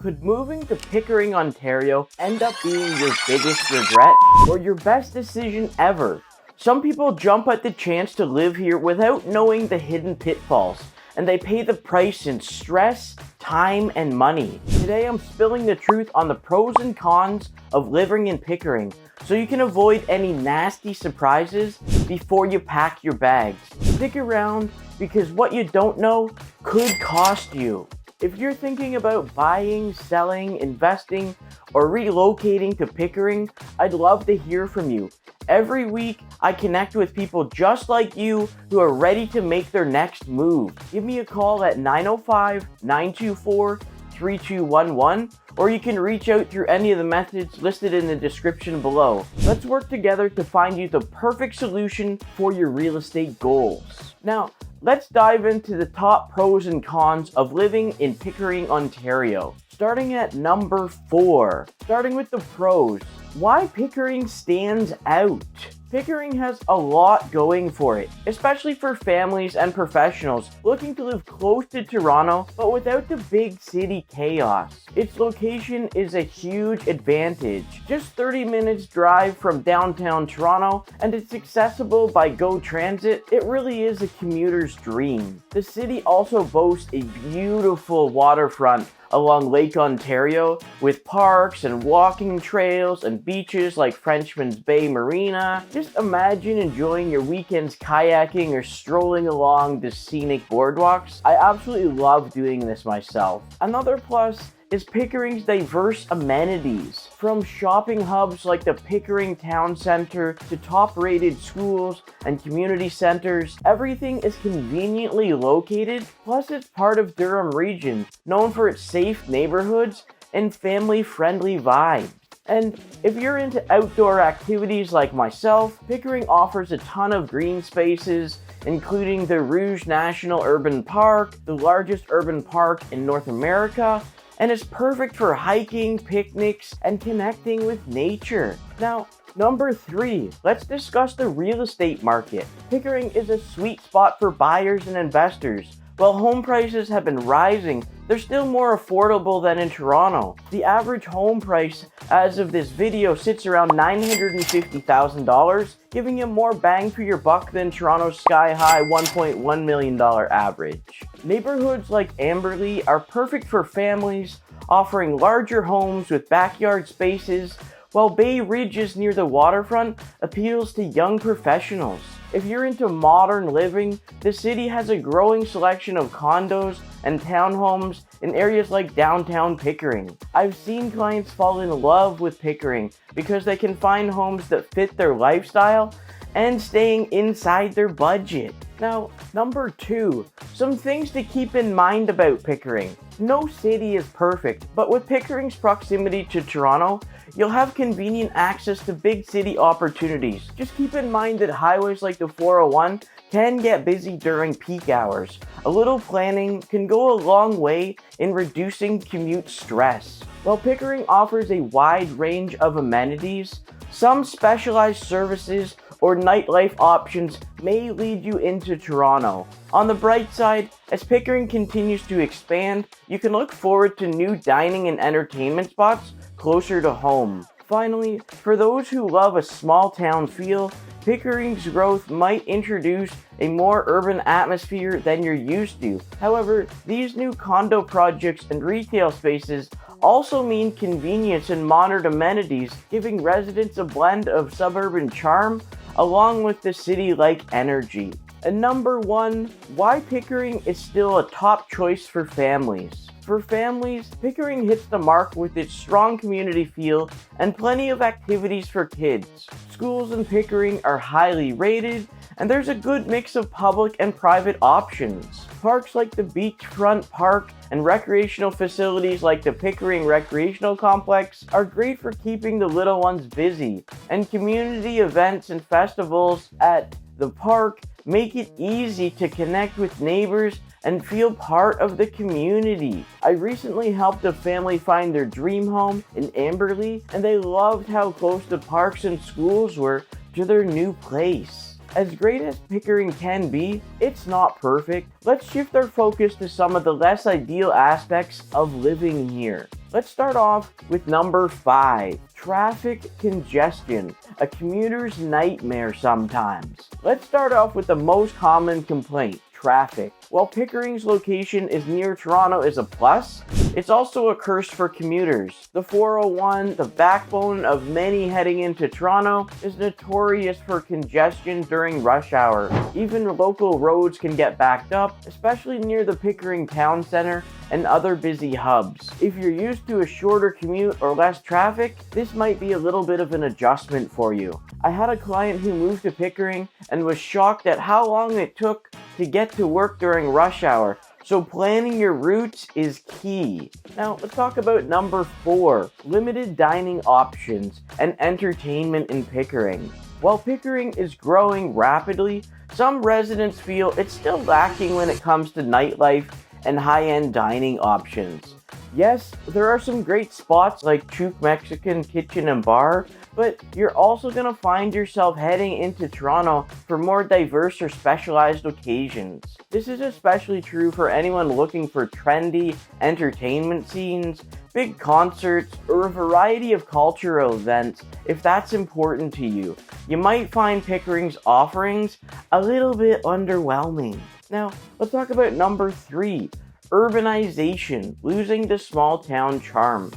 Could moving to Pickering, Ontario end up being your biggest regret or your best decision ever? Some people jump at the chance to live here without knowing the hidden pitfalls, and they pay the price in stress, time, and money. Today I'm spilling the truth on the pros and cons of living in Pickering, so you can avoid any nasty surprises before you pack your bags. Stick around because what you don't know could cost you. If you're thinking about buying, selling, investing, or relocating to Pickering, I'd love to hear from you. Every week, I connect with people just like you who are ready to make their next move. Give me a call at 905-924-3211, or you can reach out through any of the methods listed in the description below. Let's work together to find you the perfect solution for your real estate goals. Now, let's dive into the top pros and cons of living in Pickering, Ontario. Starting at number 4. Starting with the pros. Why Pickering stands out. Pickering has a lot going for it, especially for families and professionals looking to live close to Toronto but without the big city chaos. Its location is a huge advantage. Just 30 minutes drive from downtown Toronto, and it's accessible by GO Transit. It really is a commuter's dream. The city also boasts a beautiful waterfront along Lake Ontario with parks and walking trails and beaches like Frenchman's Bay Marina. Just imagine enjoying your weekends kayaking or strolling along the scenic boardwalks. I absolutely love doing this myself. Another plus is Pickering's diverse amenities. From shopping hubs like the Pickering Town Centre to top-rated schools and community centers, everything is conveniently located, plus it's part of Durham region, known for its safe neighborhoods and family-friendly vibe. And if you're into outdoor activities like myself, Pickering offers a ton of green spaces, including the Rouge National Urban Park, the largest urban park in North America, and it's perfect for hiking, picnics, and connecting with nature. Now, number 3, let's discuss the real estate market. Pickering is a sweet spot for buyers and investors. While home prices have been rising, they're still more affordable than in Toronto. The average home price as of this video sits around $950,000, giving you more bang for your buck than Toronto's sky-high $1.1 million average. Neighborhoods like Amberley are perfect for families, offering larger homes with backyard spaces, while Bay Ridge near the waterfront appeals to young professionals. If you're into modern living, the city has a growing selection of condos and townhomes in areas like downtown Pickering. I've seen clients fall in love with Pickering because they can find homes that fit their lifestyle and staying inside their budget. Now, number 2, some things to keep in mind about Pickering. No city is perfect, but with Pickering's proximity to Toronto, you'll have convenient access to big city opportunities. Just keep in mind that highways like the 401 can get busy during peak hours. A little planning can go a long way in reducing commute stress. While Pickering offers a wide range of amenities, some specialized services or nightlife options may lead you into Toronto. On the bright side, as Pickering continues to expand, you can look forward to new dining and entertainment spots closer to home. Finally, for those who love a small town feel, Pickering's growth might introduce a more urban atmosphere than you're used to. However, these new condo projects and retail spaces also mean convenience and modern amenities, giving residents a blend of suburban charm along with the city-like energy. And number 1, why Pickering is still a top choice for families. For families, Pickering hits the mark with its strong community feel and plenty of activities for kids. Schools in Pickering are highly rated, and there's a good mix of public and private options. Parks like the Beachfront Park and recreational facilities like the Pickering Recreational Complex are great for keeping the little ones busy, and community events and festivals at the park make it easy to connect with neighbors and feel part of the community. I recently helped a family find their dream home in Amberley, and they loved how close the parks and schools were to their new place. As great as Pickering can be, it's not perfect. Let's shift our focus to some of the less ideal aspects of living here. Let's start off with number 5, traffic congestion, a commuter's nightmare sometimes. Let's start off with the most common complaint, traffic. While Pickering's location is near Toronto is a plus, it's also a curse for commuters. The 401, the backbone of many heading into Toronto, is notorious for congestion during rush hour. Even local roads can get backed up, especially near the Pickering town center and other busy hubs. If you're used to a shorter commute or less traffic, this might be a little bit of an adjustment for you. I had a client who moved to Pickering and was shocked at how long it took to get to work during rush hour, so planning your routes is key. Now, let's talk about number 4, limited dining options and entertainment in Pickering. While Pickering is growing rapidly, some residents feel it's still lacking when it comes to nightlife and high-end dining options. Yes, there are some great spots like Chook Mexican Kitchen and Bar, but you're also going to find yourself heading into Toronto for more diverse or specialized occasions. This is especially true for anyone looking for trendy entertainment scenes, big concerts, or a variety of cultural events. If that's important to you, you might find Pickering's offerings a little bit underwhelming. Now, let's talk about number 3, urbanization, losing the small town charm.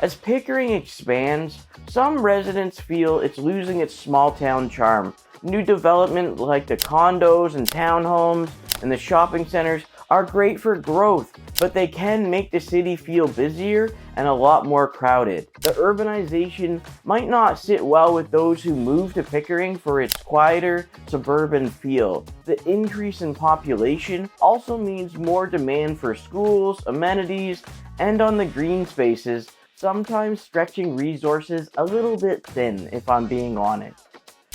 As Pickering expands, some residents feel it's losing its small town charm. New development like the condos and townhomes and the shopping centers are great for growth, but they can make the city feel busier and a lot more crowded. The urbanization might not sit well with those who move to Pickering for its quieter suburban feel. The increase in population also means more demand for schools, amenities, and on the green spaces, sometimes stretching resources a little bit thin, if I'm being honest.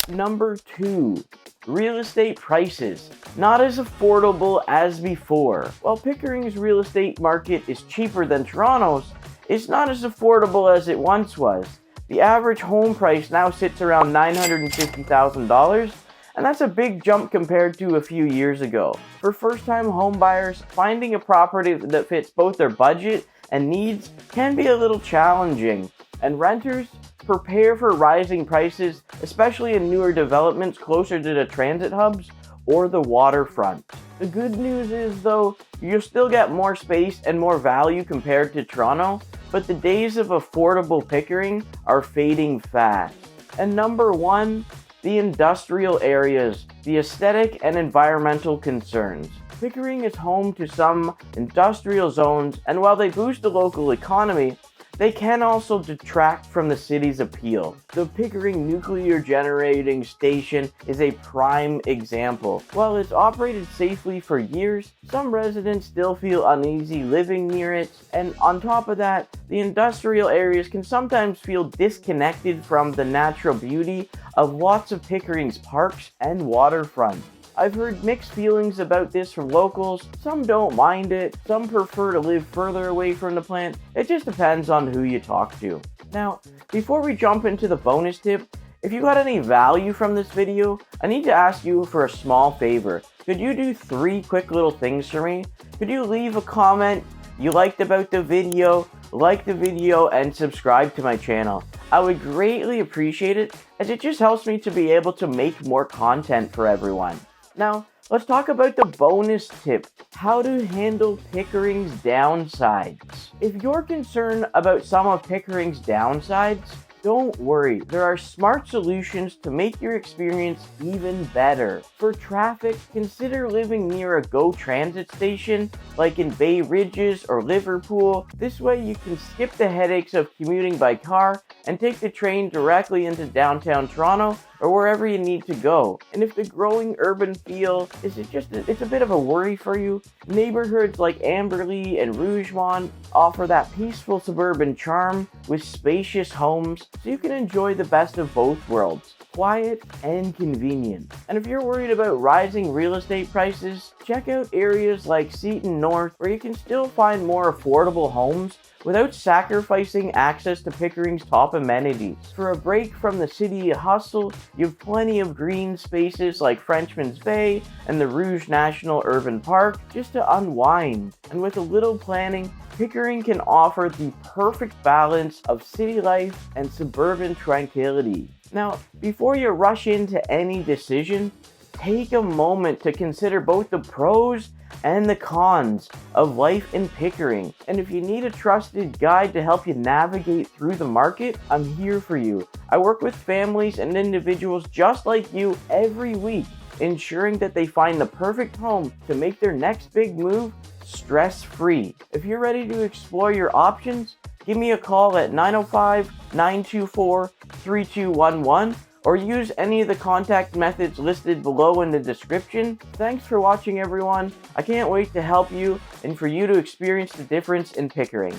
Number 2, real estate prices, not as affordable as before. While Pickering's real estate market is cheaper than Toronto's, it's not as affordable as it once was. The average home price now sits around $950,000, and that's a big jump compared to a few years ago. For first-time home buyers, finding a property that fits both their budget and needs can be a little challenging, and renters prepare for rising prices, especially in newer developments closer to the transit hubs or the waterfront. The good news is, though, you'll still get more space and more value compared to Toronto, but the days of affordable Pickering are fading fast. And number 1, the industrial areas, the aesthetic and environmental concerns. Pickering is home to some industrial zones, and while they boost the local economy, they can also detract from the city's appeal. The Pickering Nuclear Generating Station is a prime example. While it's operated safely for years, some residents still feel uneasy living near it, and on top of that, the industrial areas can sometimes feel disconnected from the natural beauty of lots of Pickering's parks and waterfront. I've heard mixed feelings about this from locals. Some don't mind it, some prefer to live further away from the plant. It just depends on who you talk to. Now, before we jump into the bonus tip, if you got any value from this video, I need to ask you for a small favor. Could you do 3 quick little things for me? Could you leave a comment you liked about the video, like the video, and subscribe to my channel? I would greatly appreciate it, as it just helps me to be able to make more content for everyone. Now, let's talk about the bonus tip, how to handle Pickering's downsides. If you're concerned about some of Pickering's downsides, don't worry, there are smart solutions to make your experience even better. For traffic, consider living near a GO transit station like in Bay Ridges or Liverpool. This way you can skip the headaches of commuting by car and take the train directly into downtown Toronto or wherever you need to go. And if the growing urban feel it's a bit of a worry for you, neighborhoods like Amberley and Rougemont offer that peaceful suburban charm with spacious homes, so you can enjoy the best of both worlds. quiet, and convenient. And if you're worried about rising real estate prices, check out areas like Seton North, where you can still find more affordable homes without sacrificing access to Pickering's top amenities. For a break from the city hustle, you have plenty of green spaces like Frenchman's Bay and the Rouge National Urban Park just to unwind. And with a little planning, Pickering can offer the perfect balance of city life and suburban tranquility. Now, before you rush into any decision, take a moment to consider both the pros and the cons of life in Pickering. And if you need a trusted guide to help you navigate through the market, I'm here for you. I work with families and individuals just like you every week, ensuring that they find the perfect home to make their next big move stress-free. If you're ready to explore your options, give me a call at 905-924-3211 or use any of the contact methods listed below in the description. Thanks for watching, everyone. I can't wait to help you and for you to experience the difference in Pickering.